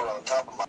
cloud on top of my.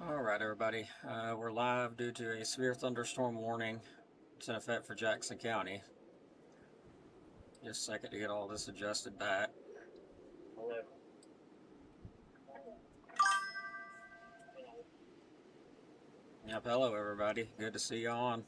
Alright, everybody, we're live due to a severe thunderstorm warning. It's in effect for Jackson County. Just a second to get all this adjusted back. Yep, hello everybody, good to see you on.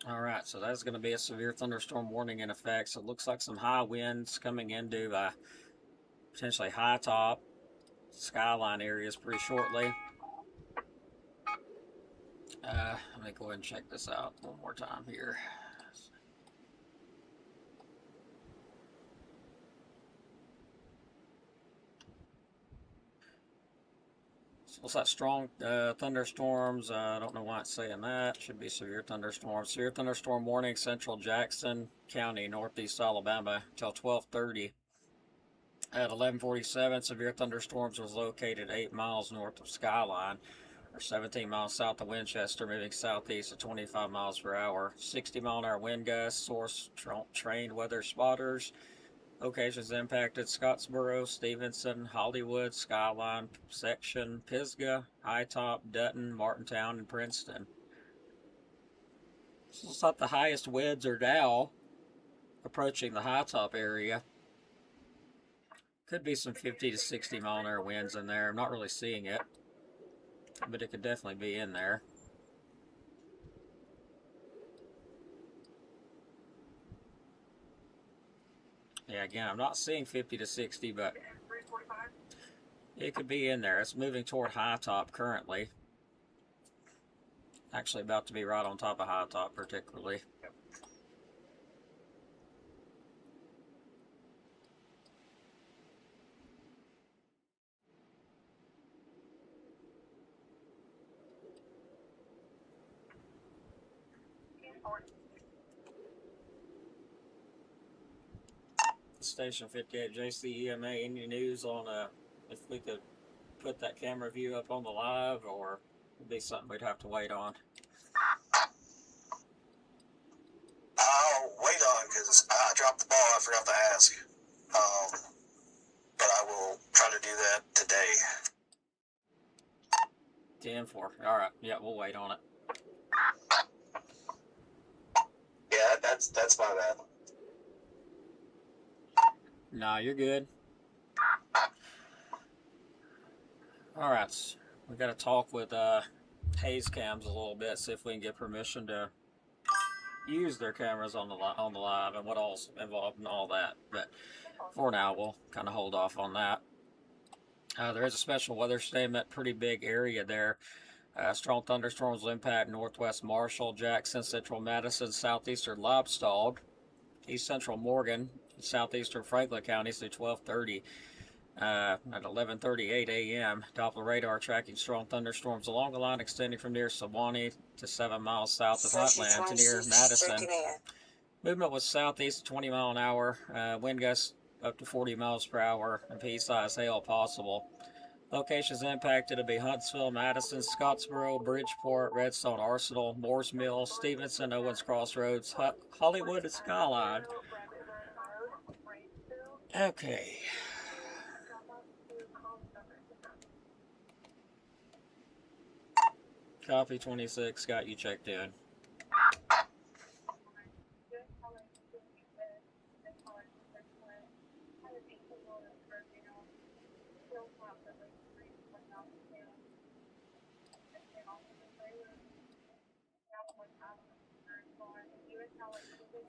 Alright, so that's going to be a severe thunderstorm warning in effect. So it looks like some high winds coming into potentially high top skyline areas pretty shortly. Let me go ahead and check this out one more time here. So looks like strong thunderstorms. I don't know why it's saying that. Should be severe thunderstorms. Severe thunderstorm warning, central Jackson County, northeast Alabama, until 12:30. At 11:47, severe thunderstorms was located 8 miles north of Skyline, or 17 miles south of Winchester, moving southeast at 25 miles per hour. 60-mile-an-hour wind gusts. Source trained weather spotters. Locations impacted: Scottsboro, Stevenson, Hollywood, Skyline, Section, Pisgah, High Top, Dutton, Martintown, and Princeton. So it's not the highest winds are now approaching the High Top area. Could be some 50 to 60 mile an hour winds in there. I'm not really seeing it, but it could definitely be in there. Yeah, again, I'm not seeing 50 to 60, but it could be in there. It's moving toward High Top currently. Actually about to be right on top of High Top particularly. Station 58 JCEMA, any news on if we could put that camera view up on the live, or it'd be something we'd have to wait on? I'll wait on because I dropped the ball. I forgot to ask. But I will try to do that today. 10-4. Alright, yeah, we'll wait on it. Yeah, that's my bad. Nah, you're good. Alright, we got to talk with Haze Cams a little bit, see if we can get permission to use their cameras on the live and what all's involved in all that. But for now, we'll kind of hold off on that. There is a special weather statement, pretty big area there. Strong thunderstorms will impact northwest Marshall, Jackson, central Madison, southeastern Lobstall, east central Morgan, southeastern Franklin counties through 12:30. At 11:38 a.m., Doppler radar tracking strong thunderstorms along the line extending from near Sewanee to 7 miles south of Heartland to near Madison. Movement was southeast 20 mile an hour, wind gusts up to 40 miles per hour, and pea-sized hail possible. Locations impacted to be Huntsville, Madison, Scottsboro, Bridgeport, Redstone Arsenal, Moores Mill, Stevenson, Owens Crossroads, Hollywood, and Skyline. Okay. Copy 26, got you checked in.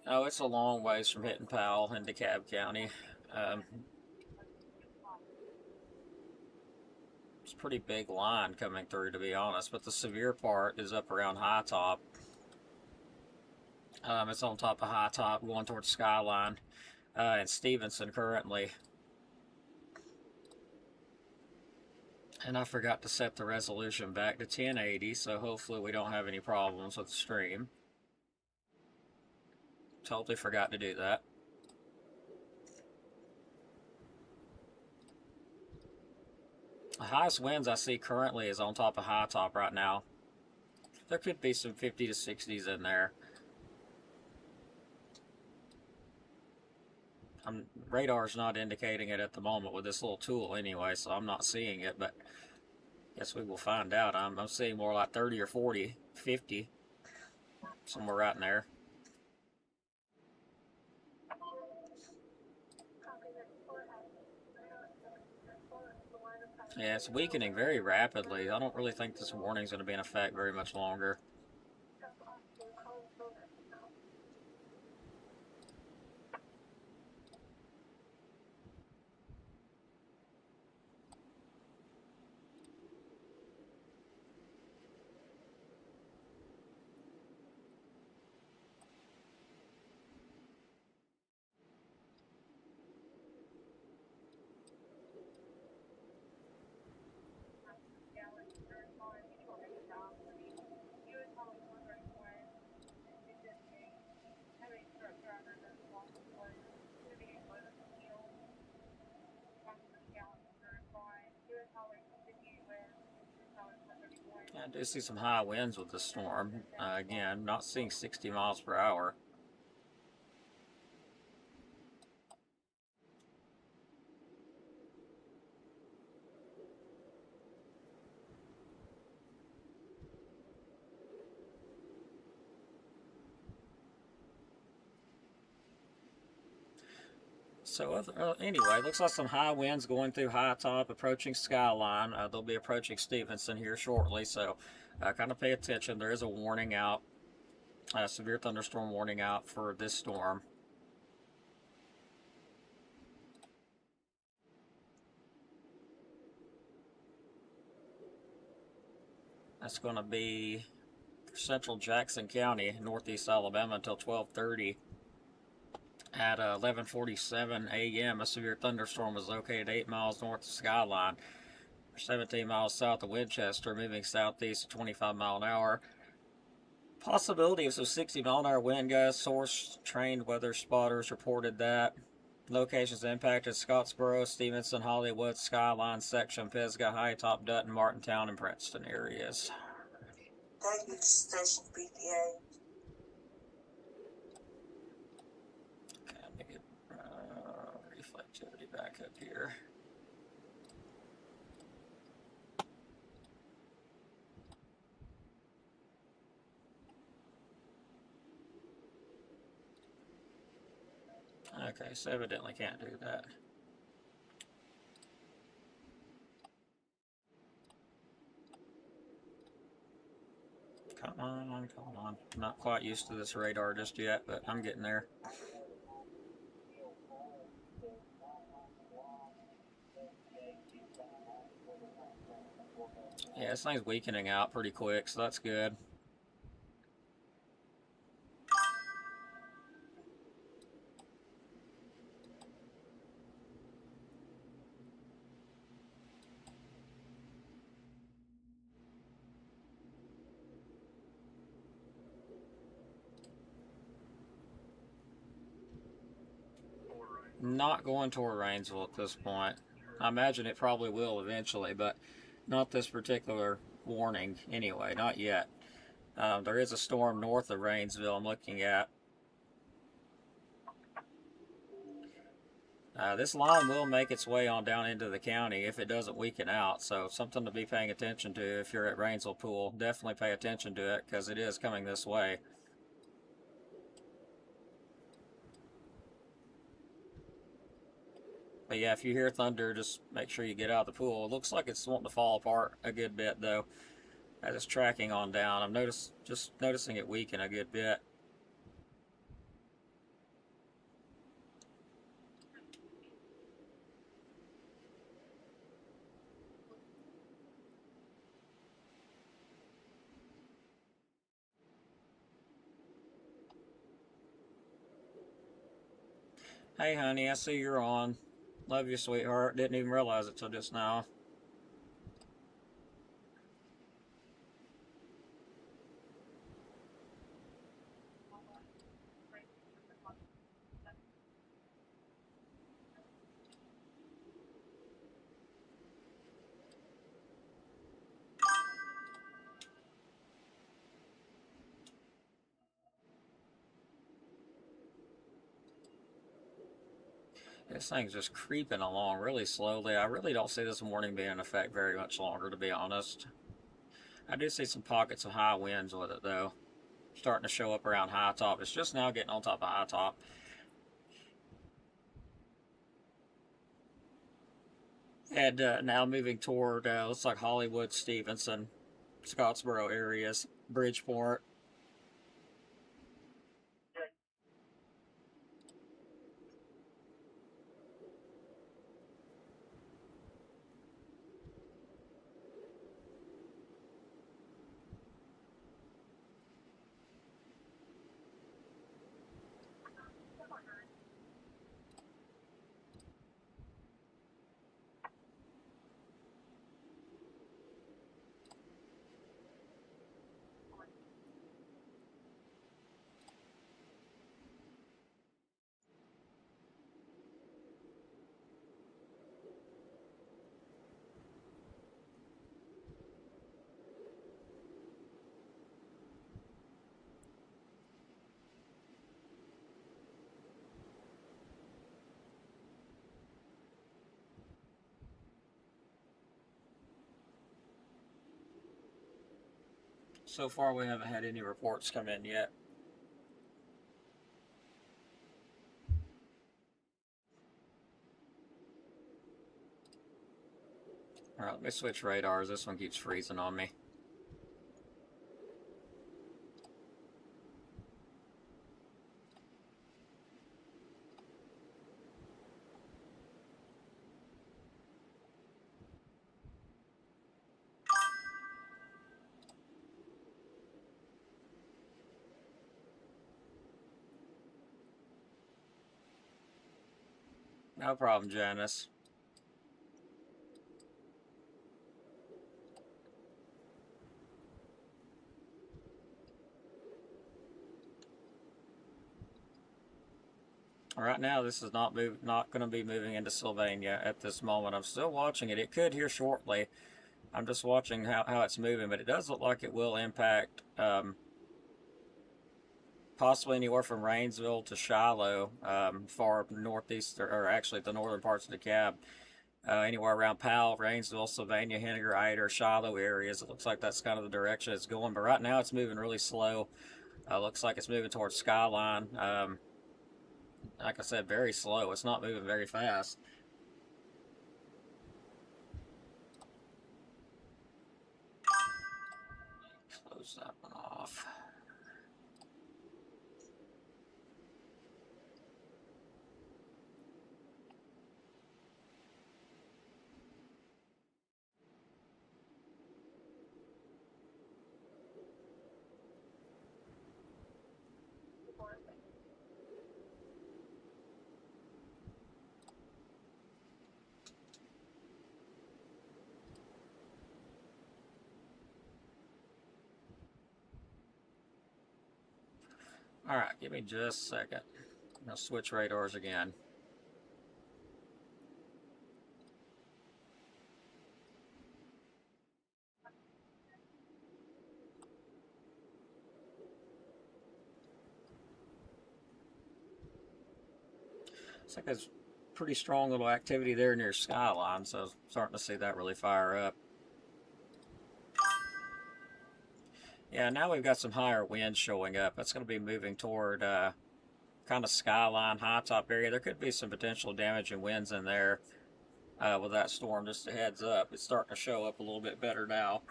Oh, it's a long ways from hitting Powell in DeKalb County. It's a pretty big line coming through, to be honest, but the severe part is up around High Top. It's on top of High Top going towards Skyline and Stevenson currently. And I forgot to set the resolution back to 1080, so hopefully we don't have any problems with the stream. Totally forgot to do that. The highest winds I see currently is on top of High Top right now. There could be some 50 to 60s in there. Radar's not indicating it at the moment with this little tool anyway, so I'm not seeing it, but I guess we will find out. I'm seeing more like 30 or 40, 50, somewhere right in there. Yeah, it's weakening very rapidly. I don't really think this warning's going to be in effect very much longer. I do see some high winds with this storm. Again, not seeing 60 miles per hour. So anyway, looks like some high winds going through High Top, approaching Skyline. They'll be approaching Stevenson here shortly, so kind of pay attention. There is a warning out, severe thunderstorm warning out for this storm. That's going to be central Jackson County, northeast Alabama, until 12:30. At 11:47 a.m., a severe thunderstorm was located 8 miles north of Skyline, 17 miles south of Winchester, moving southeast at 25 miles an hour. Possibility of some 60 mile an hour wind gusts. Source trained weather spotters reported that. Locations impacted: Scottsboro, Stevenson, Hollywood, Skyline section, Pisgah, High Top, Dutton, Martintown, and Princeton areas. Thank you, Station BPA. Okay, let me get reflectivity back up here. Okay, so evidently can't do that. Come on, come on. I'm not quite used to this radar just yet, but I'm getting there. Yeah, this thing's weakening out pretty quick, so that's good. Not going toward Rainsville at this point. I imagine it probably will eventually, but not this particular warning anyway, not yet. There is a storm north of Rainsville I'm looking at. This line will make its way on down into the county if it doesn't weaken out, so something to be paying attention to if you're at Rainsville Pool. Definitely pay attention to it because it is coming this way. But yeah, if you hear thunder, just make sure you get out of the pool. It looks like it's wanting to fall apart a good bit though, as it's tracking on down. I'm just noticing it weaken a good bit. Hey, honey, I see you're on. Love you, sweetheart. Didn't even realize it till just now. This thing's just creeping along really slowly. I really don't see this warning being in effect very much longer, to be honest. I do see some pockets of high winds with it, though. Starting to show up around high top. It's just now getting on top of high top. And now moving toward, looks like Hollywood, Stevenson, Scottsboro areas, Bridgeport. So far, we haven't had any reports come in yet. Alright, let me switch radars. This one keeps freezing on me. No problem, Janice. Right now, this is not going to be moving into Sylvania at this moment. I'm still watching it. It could here shortly. I'm just watching how it's moving, but it does look like it will impact possibly anywhere from Rainsville to Shiloh, far northeast, or actually the northern parts of the cab. Anywhere around Powell, Rainsville, Sylvania, Henniger, Ider, Shiloh areas. It looks like that's kind of the direction it's going, but right now it's moving really slow. Looks like it's moving towards Skyline. Like I said, very slow. It's not moving very fast. Close that one off. Alright, give me just a second. I'm going to switch radars again. Looks like there's pretty strong little activity there near Skyline, so I'm starting to see that really fire up. Yeah, now we've got some higher winds showing up. That's going to be moving toward kind of Skyline, high top area. There could be some potential damage and winds in there with that storm. Just a heads up. It's starting to show up a little bit better now.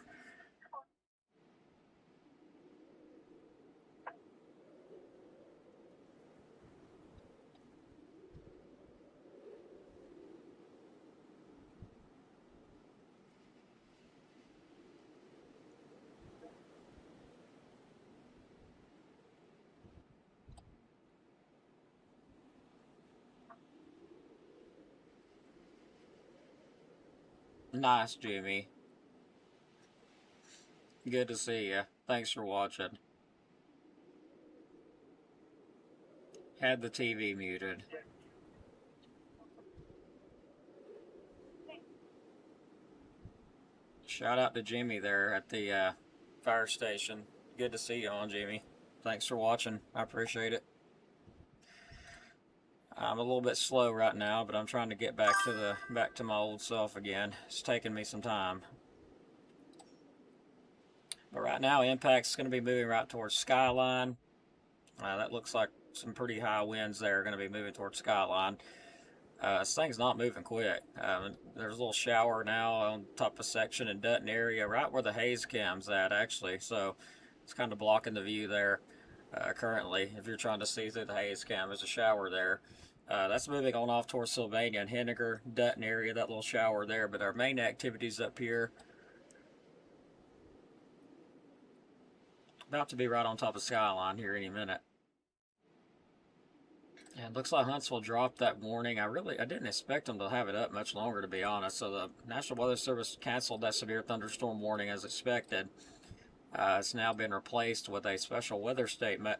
Nice, Jimmy. Good to see you. Thanks for watching. Had the TV muted. Shout out to Jimmy there at the fire station. Good to see you on, Jimmy. Thanks for watching. I appreciate it. I'm a little bit slow right now, but I'm trying to get back to my old self again. It's taking me some time. But right now, impact's going to be moving right towards Skyline. That looks like some pretty high winds there are going to be moving towards Skyline. This thing's not moving quick. There's a little shower now on top of section in Dutton area, right where the haze cam's at, actually. So it's kind of blocking the view there currently. If you're trying to see through the haze cam, there's a shower there. That's moving on off towards Sylvania and Henniger, Dutton area, that little shower there. But our main activities up here, about to be right on top of Skyline here any minute. And it looks like Huntsville dropped that warning. I didn't expect them to have it up much longer, to be honest. So the National Weather Service canceled that severe thunderstorm warning as expected. It's now been replaced with a special weather statement.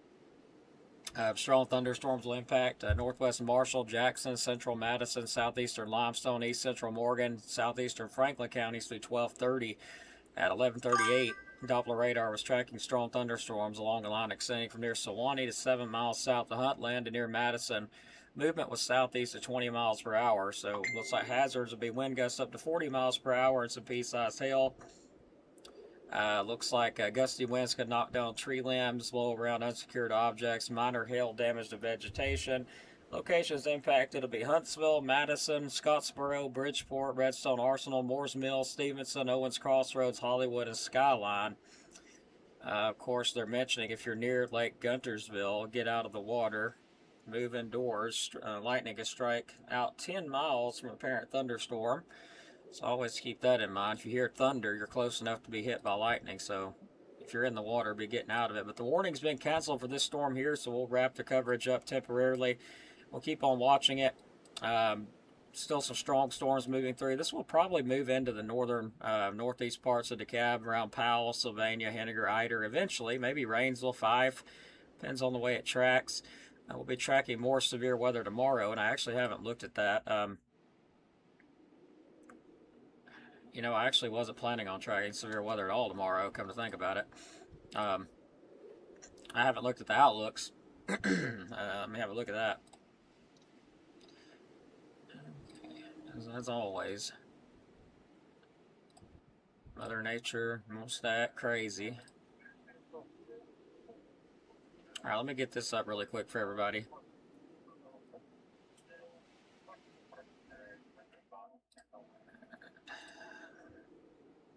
Strong thunderstorms will impact northwest Marshall, Jackson, central Madison, southeastern Limestone, east central Morgan, southeastern Franklin counties through 12:30. At 11:38, Doppler radar was tracking strong thunderstorms along a line extending from near Sewanee to 7 miles south of Huntland and near Madison. Movement was southeast at 20 miles per hour, so looks like hazards will be wind gusts up to 40 miles per hour and some pea-sized hail. Looks like gusty winds could knock down tree limbs, blow around unsecured objects, minor hail damage to vegetation. Locations impacted will be Huntsville, Madison, Scottsboro, Bridgeport, Redstone Arsenal, Moores Mill, Stevenson, Owens Crossroads, Hollywood, and Skyline. Of course, they're mentioning if you're near Lake Guntersville, get out of the water, move indoors. Lightning can strike out 10 miles from apparent thunderstorm. So always keep that in mind. If you hear thunder, you're close enough to be hit by lightning. So if you're in the water, be getting out of it. But the warning's been canceled for this storm here, so we'll wrap the coverage up temporarily. We'll keep on watching it. Still some strong storms moving through. This will probably move into the northern, northeast parts of DeKalb, around Powell, Sylvania, Henniger, Ider, eventually. Maybe Rainsville, Fife. Depends on the way it tracks. We'll be tracking more severe weather tomorrow, and I actually haven't looked at that. You know, I actually wasn't planning on tracking severe weather at all tomorrow, come to think about it. I haven't looked at the outlooks. Let me have a look at that. As always, Mother Nature, most that crazy. Alright, let me get this up really quick for everybody.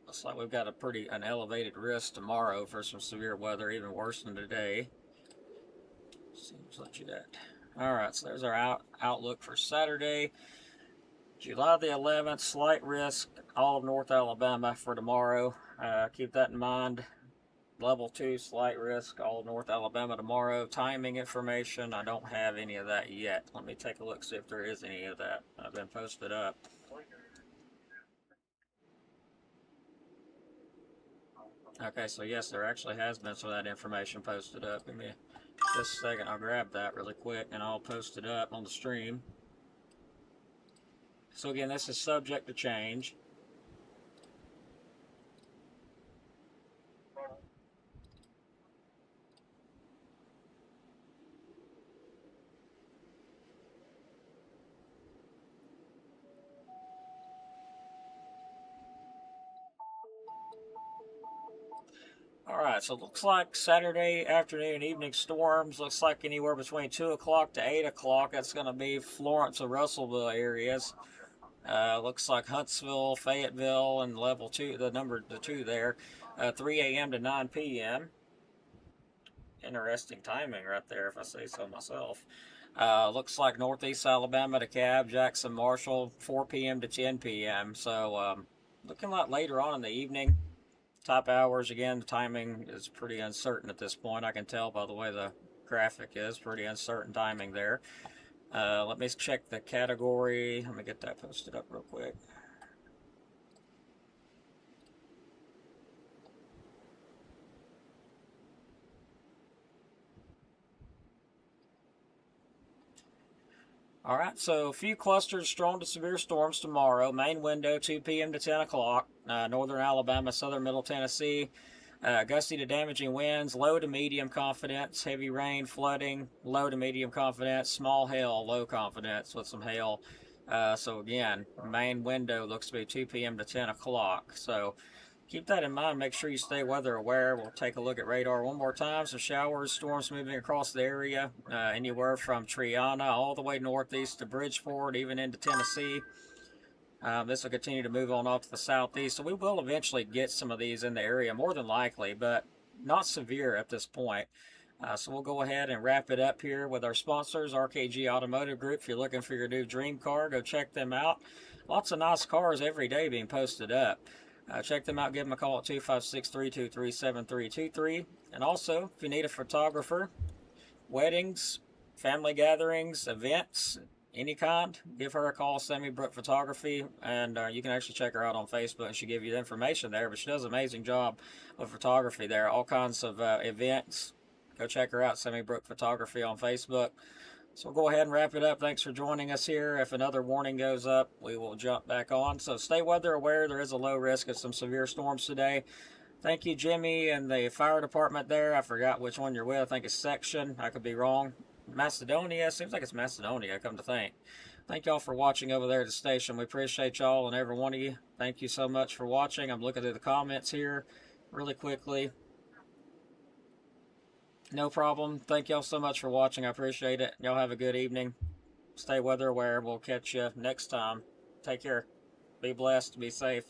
Looks like we've got an elevated risk tomorrow for some severe weather, even worse than today. Seems legit. Alright, so there's our outlook for Saturday. July the 11th, slight risk, all of North Alabama for tomorrow. Keep that in mind. Level 2, slight risk, all of North Alabama tomorrow. Timing information, I don't have any of that yet. Let me take a look, see if there is any of that. I've been posted up. Okay, so yes, there actually has been some of that information posted up. Give me just a second, I'll grab that really quick and I'll post it up on the stream. So again, this is subject to change. Alright, so it looks like Saturday afternoon, evening storms. Looks like anywhere between 2 o'clock to 8 o'clock. That's going to be Florence and Russellville areas. Looks like Huntsville, Fayetteville, and level 2, the 2 there. 3 a.m. to 9 p.m. Interesting timing right there, if I say so myself. Looks like Northeast Alabama, DeKalb, Jackson, Marshall, 4 p.m. to 10 p.m. So, looking like later on in the evening. Top hours, again, the timing is pretty uncertain at this point. I can tell by the way the graphic is. Pretty uncertain timing there. Let me check the category. Let me get that posted up real quick. All right, so a few clusters strong to severe storms tomorrow. Main window 2 p.m. to 10 o'clock. Northern Alabama, southern middle Tennessee. Gusty to damaging winds, low to medium confidence. Heavy rain, flooding, low to medium confidence. Small hail, low confidence with some hail. So again, main window looks to be 2 p.m. to 10 o'clock. So keep that in mind. Make sure you stay weather aware. We'll take a look at radar one more time. Some showers, storms moving across the area, anywhere from Triana all the way northeast to Bridgeport, even into Tennessee. This will continue to move on off to the southeast, so we will eventually get some of these in the area, more than likely, but not severe at this point. So we'll go ahead and wrap it up here with our sponsors, RKG Automotive Group. If you're looking for your new dream car, go check them out. Lots of nice cars every day being posted up. Check them out. Give them a call at 256-323-7323. And also, if you need a photographer, weddings, family gatherings, events, any kind, give her a call, Sammy Brook Photography, and you can actually check her out on Facebook, and she'll give you the information there. But she does an amazing job of photography there, all kinds of events. Go check her out, Sammy Brook Photography on Facebook. So we'll go ahead and wrap it up. Thanks for joining us here. If another warning goes up, we will jump back on. So stay weather aware. There is a low risk of some severe storms today. Thank you, Jimmy, and the fire department there. I forgot which one you're with. I think it's Section. I could be wrong. Macedonia. Seems like it's Macedonia, come to think. Thank y'all for watching over there at the station. We appreciate y'all and every one of you. Thank you so much for watching. I'm looking at the comments here really quickly. No problem. Thank y'all so much for watching. I appreciate it. Y'all have a good evening. Stay weather aware. We'll catch you next time. Take care. Be blessed. Be safe.